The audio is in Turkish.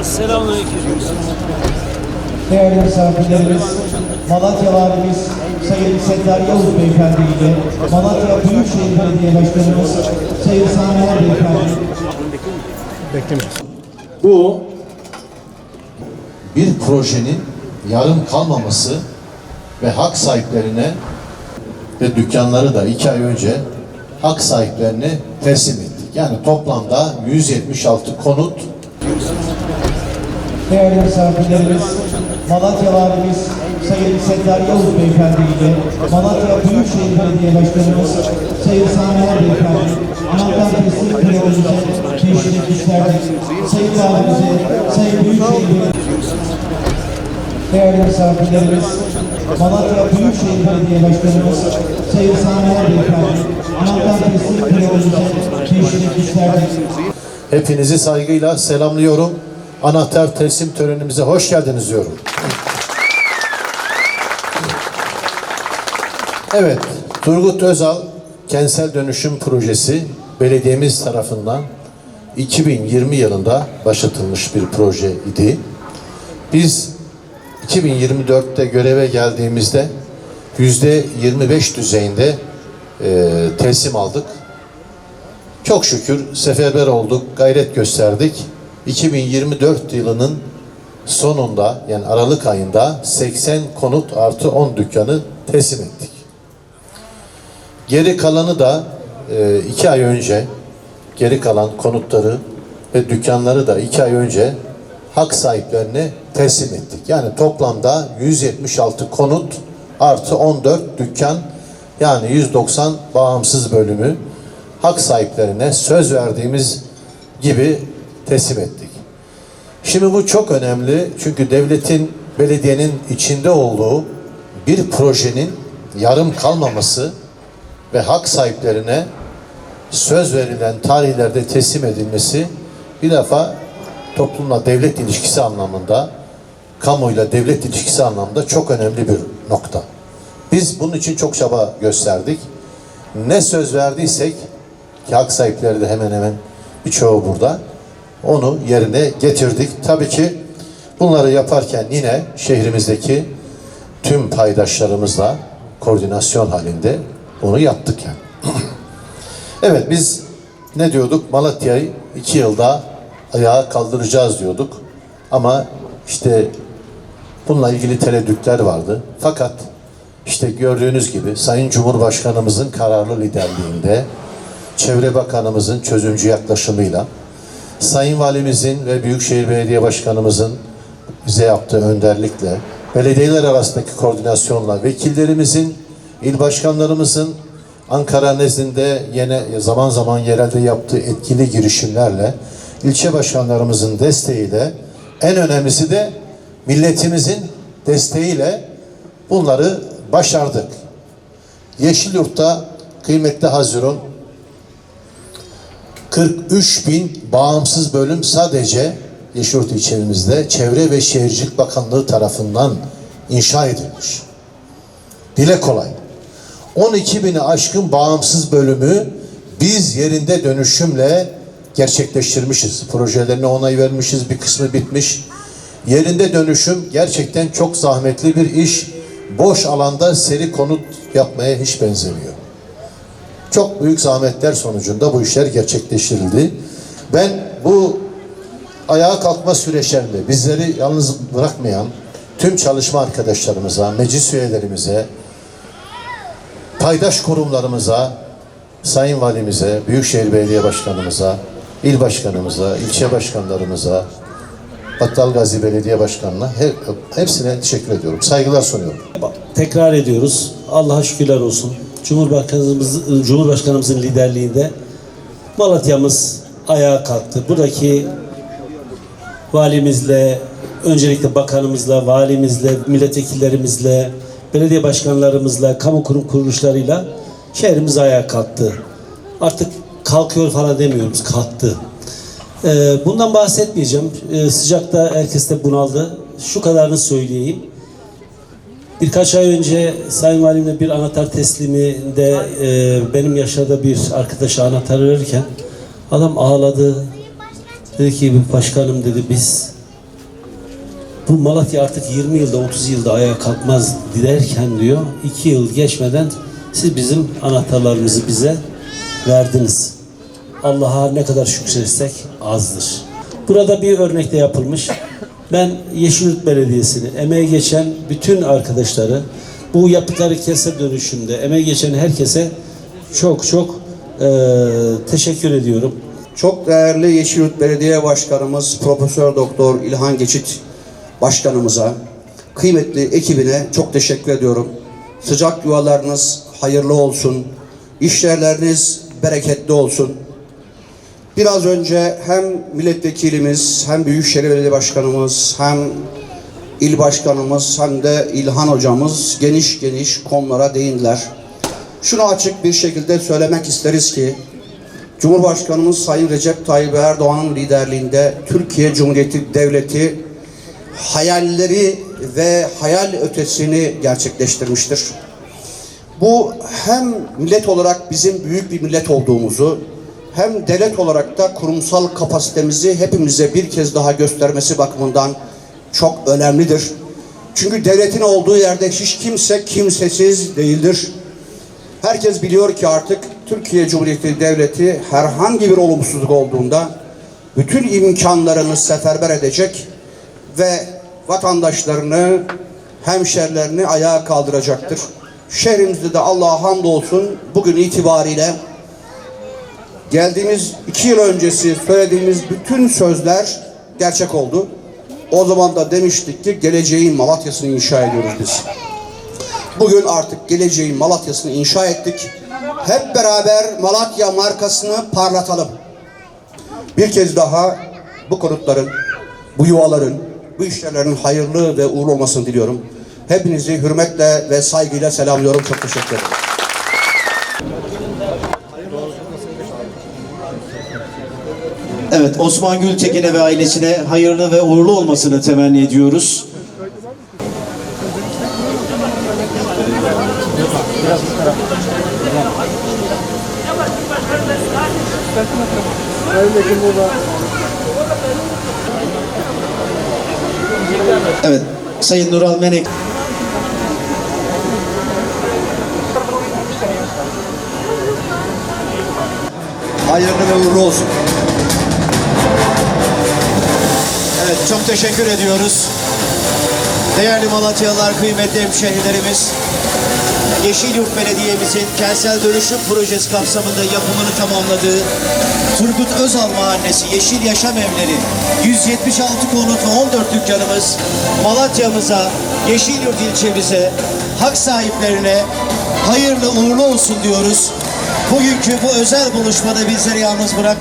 Selamünaleyküm. Değerli misafirlerimiz, Malatya Valimiz Sayın Settar Yavuz Beyefendi ile Malatya Büyükşehir Belediye Başkanımız Sayın Sami Beyefendi. Bu bir projenin yarım kalmaması ve hak sahiplerine ve dükkanları da 2 ay önce hak sahiplerine teslim ettik. Yani toplamda 176 konut. Değerli misafirlerimiz, Malatya Valimiz Sayın Settar Yavuz Beyefendi ile Malatya Büyükşehir Belediye Başkanımız Sayın Sami Beyefendi anahtar teslim törenimize teşrif etmişlerdir. Sayın Valimize, Sayın Büyükşehir Belediye Değerli misafirlerimiz, Malatya Büyükşehir Belediye Başkanımız Sayın Sami Beyefendi anahtar teslim törenimize teşrif etmişlerdir. Hepinizi saygıyla selamlıyorum. Anahtar teslim törenimize hoş geldiniz diyorum. Evet, Turgut Özal Kentsel Dönüşüm Projesi belediyemiz tarafından 2020 yılında başlatılmış bir proje idi. Biz 2024'te göreve geldiğimizde %25 düzeyinde teslim aldık. Çok şükür seferber olduk, gayret gösterdik. 2024 yılının sonunda yani Aralık ayında 80 konut artı 10 dükkanı teslim ettik. Geri kalanı da 2 ay önce geri kalan konutları ve dükkanları da 2 ay önce hak sahiplerine teslim ettik. Yani toplamda 176 konut artı 14 dükkan yani 190 bağımsız bölümü hak sahiplerine söz verdiğimiz gibi teslim ettik. Şimdi bu çok önemli çünkü devletin, belediyenin içinde olduğu bir projenin yarım kalmaması ve hak sahiplerine söz verilen tarihlerde teslim edilmesi bir defa toplumla devlet ilişkisi anlamında, kamuyla devlet ilişkisi anlamında çok önemli bir nokta. Biz bunun için çok çaba gösterdik. Ne söz verdiysek ki hak sahipleri de hemen hemen birçoğu burada, onu yerine getirdik. Tabii ki bunları yaparken yine şehrimizdeki tüm paydaşlarımızla koordinasyon halinde onu yaptık yani. Evet, biz ne diyorduk? Malatya'yı 2 yılda ayağa kaldıracağız diyorduk. Ama işte bununla ilgili tereddütler vardı. Fakat işte gördüğünüz gibi Sayın Cumhurbaşkanımızın kararlı liderliğinde, Çevre Bakanımızın çözümcü yaklaşımıyla, Sayın Valimizin ve Büyükşehir Belediye Başkanımızın bize yaptığı önderlikle, belediyeler arasındaki koordinasyonla, vekillerimizin, il başkanlarımızın Ankara nezdinde yine zaman zaman yerelde yaptığı etkili girişimlerle, ilçe başkanlarımızın desteğiyle, en önemlisi de milletimizin desteğiyle bunları başardık. Yeşilyurt'ta kıymetli Hazirun 43.000 bağımsız bölüm sadece Yeşilyurt ilçemizde Çevre ve Şehircilik Bakanlığı tarafından inşa edilmiş. Dile kolay. 12.000'i aşkın bağımsız bölümü biz yerinde dönüşümle gerçekleştirmişiz. Projelerine onay vermişiz, bir kısmı bitmiş. Yerinde dönüşüm gerçekten çok zahmetli bir iş. Boş alanda seri konut yapmaya hiç benzemiyor. Çok büyük zahmetler sonucunda bu işler gerçekleştirildi. Ben bu ayağa kalkma süreçlerinde bizleri yalnız bırakmayan tüm çalışma arkadaşlarımıza, meclis üyelerimize, paydaş kurumlarımıza, Sayın Valimize, Büyükşehir Belediye Başkanımıza, il başkanımıza, ilçe başkanlarımıza, Battal Gazi Belediye Başkanı'na hepsine teşekkür ediyorum. Saygılar sunuyorum. Tekrar ediyoruz. Allah'a şükürler olsun. Cumhurbaşkanımızın liderliğinde Malatya'mız ayağa kalktı. Buradaki valimizle, öncelikle bakanımızla, valimizle, milletvekillerimizle, belediye başkanlarımızla, kamu kurum kuruluşlarıyla şehrimiz ayağa kalktı. Artık kalkıyor falan demiyoruz, kalktı. Bundan bahsetmeyeceğim. Sıcakta herkes de bunaldı. Şu kadarını söyleyeyim. Birkaç ay önce Sayın Valimle bir anahtar tesliminde benim yaşlarda bir arkadaşa anahtar verirken Adam ağladı. Dedi ki başkanım dedi biz bu Malatya artık 20 yılda 30 yılda ayağa kalkmaz derken diyor 2 yıl geçmeden siz bizim anahtarlarımızı bize verdiniz. Allah'a ne kadar şükretsek azdır. Burada bir örnekte yapılmış. Ben Yeşilyurt Belediyesi'ni, emeği geçen bütün arkadaşları, bu yaptıkları kentsel dönüşümde emeği geçen herkese çok teşekkür ediyorum. Çok değerli Yeşilyurt Belediye Başkanımız Profesör Doktor İlhan Geçit Başkanımıza, kıymetli ekibine çok teşekkür ediyorum. Sıcak yuvalarınız hayırlı olsun, işlerleriniz bereketli olsun. Biraz önce hem milletvekilimiz, hem Büyükşehir Belediye Başkanımız, hem il başkanımız, hem de İlhan hocamız geniş konulara değindiler. Şunu açık bir şekilde söylemek isteriz ki, Cumhurbaşkanımız Sayın Recep Tayyip Erdoğan'ın liderliğinde Türkiye Cumhuriyeti Devleti hayalleri ve hayal ötesini gerçekleştirmiştir. Bu hem millet olarak bizim büyük bir millet olduğumuzu, hem devlet olarak da kurumsal kapasitemizi hepimize bir kez daha göstermesi bakımından çok önemlidir. Çünkü devletin olduğu yerde hiç kimse kimsesiz değildir. Herkes biliyor ki artık Türkiye Cumhuriyeti Devleti herhangi bir olumsuzluk olduğunda bütün imkanlarını seferber edecek ve vatandaşlarını, hemşerilerini ayağa kaldıracaktır. Şehrimizde de Allah'a hamdolsun bugün itibariyle geldiğimiz 2 yıl öncesi söylediğimiz bütün sözler gerçek oldu. O zaman da demiştik ki geleceğin Malatya'sını inşa ediyoruz biz. Bugün artık geleceğin Malatya'sını inşa ettik. Hep beraber Malatya markasını parlatalım. Bir kez daha bu konutların, bu yuvaların, bu işlerlerin hayırlı ve uğurlu olmasını diliyorum. Hepinizi hürmetle ve saygıyla selamlıyorum. Çok teşekkür ederim. Evet, Osman Gültekin'e ve ailesine hayırlı ve uğurlu olmasını temenni ediyoruz. Evet, Sayın Nural Menek. Hayırlı ve uğurlu olsun. Evet, çok teşekkür ediyoruz. Değerli Malatyalılar, kıymetli hemşehrilerimiz, Yeşilyurt Belediye'mizin kentsel dönüşüm projesi kapsamında yapımını tamamladığı Turgut Özal Mahallesi Yeşil Yaşam Evleri 176 konut ve 14 dükkanımız Malatya'mıza, Yeşilyurt ilçemize, hak sahiplerine hayırlı uğurlu olsun diyoruz. Bugünkü bu özel buluşmada bizleri yalnız bırak.